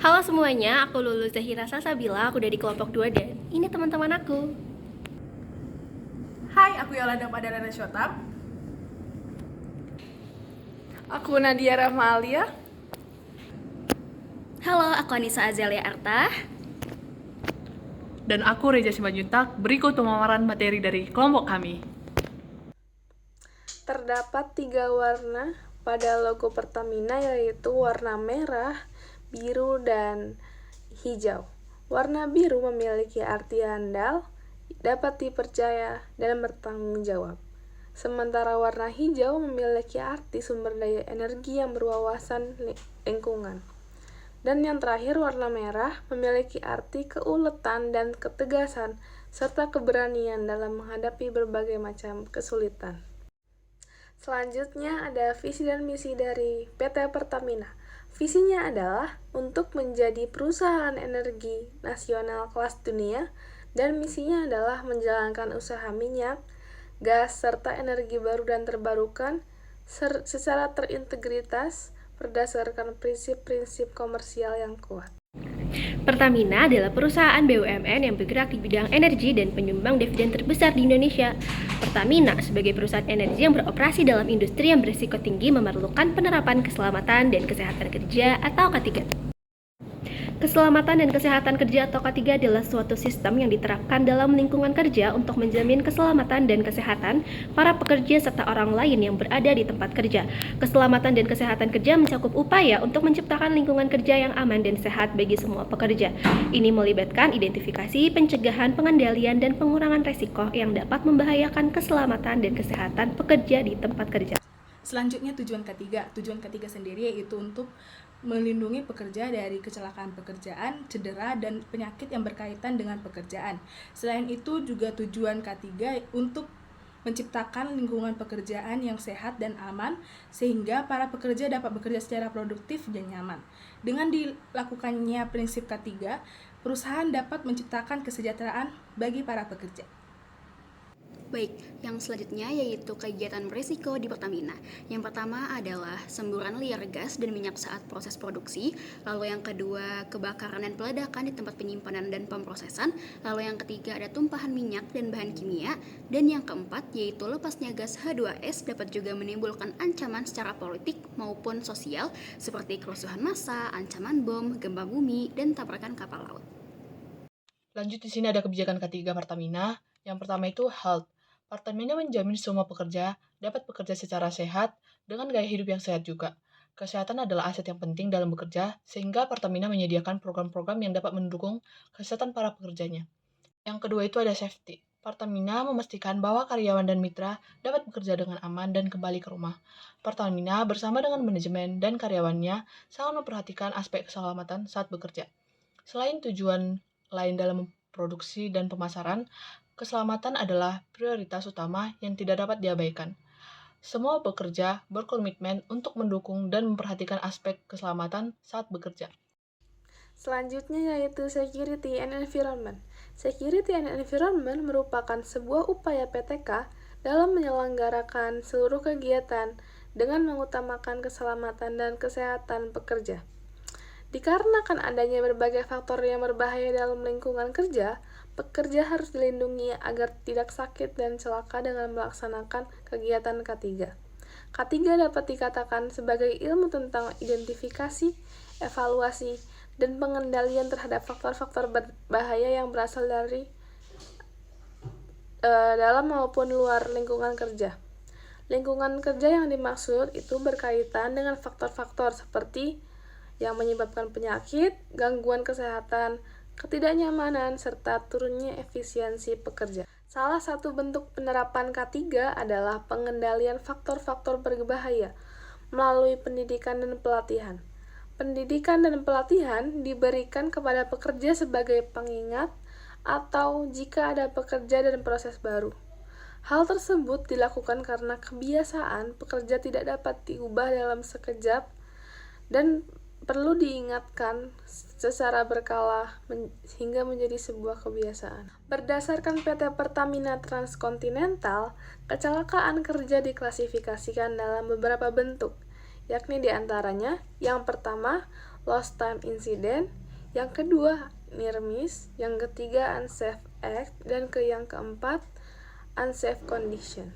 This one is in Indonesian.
Halo semuanya, aku Lulu Zahira Salsabila, aku dari kelompok 2 dan ini teman-teman aku. Hai, aku Yolanda Padarana Shotam. Aku Nadia Rahma Alia. Halo, aku Anissa Azalia Arta. Dan aku Reja Simanjuntak. Berikut pemaparan materi dari kelompok kami. Terdapat 3 warna pada logo Pertamina, yaitu warna merah, biru, dan hijau. Warna biru memiliki arti handal, dapat dipercaya, dan bertanggung jawab. Sementara warna hijau memiliki arti sumber daya energi yang berwawasan lingkungan. Dan yang terakhir, warna merah memiliki arti keuletan dan ketegasan, serta keberanian dalam menghadapi berbagai macam kesulitan. Selanjutnya ada visi dan misi dari PT Pertamina. Visinya adalah untuk menjadi perusahaan energi nasional kelas dunia, dan misinya adalah menjalankan usaha minyak, gas, serta energi baru dan terbarukan secara terintegritas berdasarkan prinsip-prinsip komersial yang kuat. Pertamina adalah perusahaan BUMN yang bergerak di bidang energi dan penyumbang dividen terbesar di Indonesia. Pertamina sebagai perusahaan energi yang beroperasi dalam industri yang berisiko tinggi memerlukan penerapan keselamatan dan kesehatan kerja atau K3. Keselamatan dan kesehatan kerja atau K3 adalah suatu sistem yang diterapkan dalam lingkungan kerja untuk menjamin keselamatan dan kesehatan para pekerja serta orang lain yang berada di tempat kerja. Keselamatan dan kesehatan kerja mencakup upaya untuk menciptakan lingkungan kerja yang aman dan sehat bagi semua pekerja. Ini melibatkan identifikasi, pencegahan, pengendalian, dan pengurangan resiko yang dapat membahayakan keselamatan dan kesehatan pekerja di tempat kerja. Selanjutnya tujuan ketiga. Tujuan ketiga sendiri yaitu untuk melindungi pekerja dari kecelakaan pekerjaan, cedera, dan penyakit yang berkaitan dengan pekerjaan. Selain itu juga tujuan ketiga untuk menciptakan lingkungan pekerjaan yang sehat dan aman sehingga para pekerja dapat bekerja secara produktif dan nyaman. Dengan dilakukannya prinsip ketiga, perusahaan dapat menciptakan kesejahteraan bagi para pekerja. Baik, yang selanjutnya yaitu kegiatan berisiko di Pertamina. Yang pertama adalah semburan liar gas dan minyak saat proses produksi. Lalu yang kedua, kebakaran dan peledakan di tempat penyimpanan dan pemrosesan. Lalu yang ketiga ada tumpahan minyak dan bahan kimia. Dan yang keempat yaitu lepasnya gas H2S dapat juga menimbulkan ancaman secara politik maupun sosial seperti kerusuhan massa, ancaman bom, gempa bumi, dan tabrakan kapal laut. Lanjut di sini ada kebijakan ketiga Pertamina. Yang pertama itu health. Pertamina menjamin semua pekerja dapat bekerja secara sehat dengan gaya hidup yang sehat juga. Kesehatan adalah aset yang penting dalam bekerja, sehingga Pertamina menyediakan program-program yang dapat mendukung kesehatan para pekerjanya. Yang kedua itu ada safety. Pertamina memastikan bahwa karyawan dan mitra dapat bekerja dengan aman dan kembali ke rumah. Pertamina bersama dengan manajemen dan karyawannya sangat memperhatikan aspek keselamatan saat bekerja. Selain tujuan lain dalam produksi dan pemasaran, keselamatan adalah prioritas utama yang tidak dapat diabaikan. Semua pekerja berkomitmen untuk mendukung dan memperhatikan aspek keselamatan saat bekerja. Selanjutnya yaitu Security and Environment. Security and Environment merupakan sebuah upaya PTK dalam menyelenggarakan seluruh kegiatan dengan mengutamakan keselamatan dan kesehatan pekerja. Dikarenakan adanya berbagai faktor yang berbahaya dalam lingkungan kerja, pekerja harus dilindungi agar tidak sakit dan celaka dengan melaksanakan kegiatan K3. K3 dapat dikatakan sebagai ilmu tentang identifikasi, evaluasi, dan pengendalian terhadap faktor-faktor berbahaya yang berasal dari dalam maupun luar lingkungan kerja. Lingkungan kerja yang dimaksud itu berkaitan dengan faktor-faktor seperti yang menyebabkan penyakit, gangguan kesehatan, ketidaknyamanan, serta turunnya efisiensi pekerja. Salah satu bentuk penerapan K3 adalah pengendalian faktor-faktor berbahaya melalui pendidikan dan pelatihan. Pendidikan dan pelatihan diberikan kepada pekerja sebagai pengingat atau jika ada pekerja dan proses baru. Hal tersebut dilakukan karena kebiasaan pekerja tidak dapat diubah dalam sekejap dan perlu diingatkan secara berkala hingga menjadi sebuah kebiasaan. Berdasarkan PT Pertamina Transkontinental, kecelakaan kerja diklasifikasikan dalam beberapa bentuk, yakni diantaranya yang pertama, lost time incident, yang kedua near miss, yang ketiga unsafe act, dan yang keempat unsafe condition.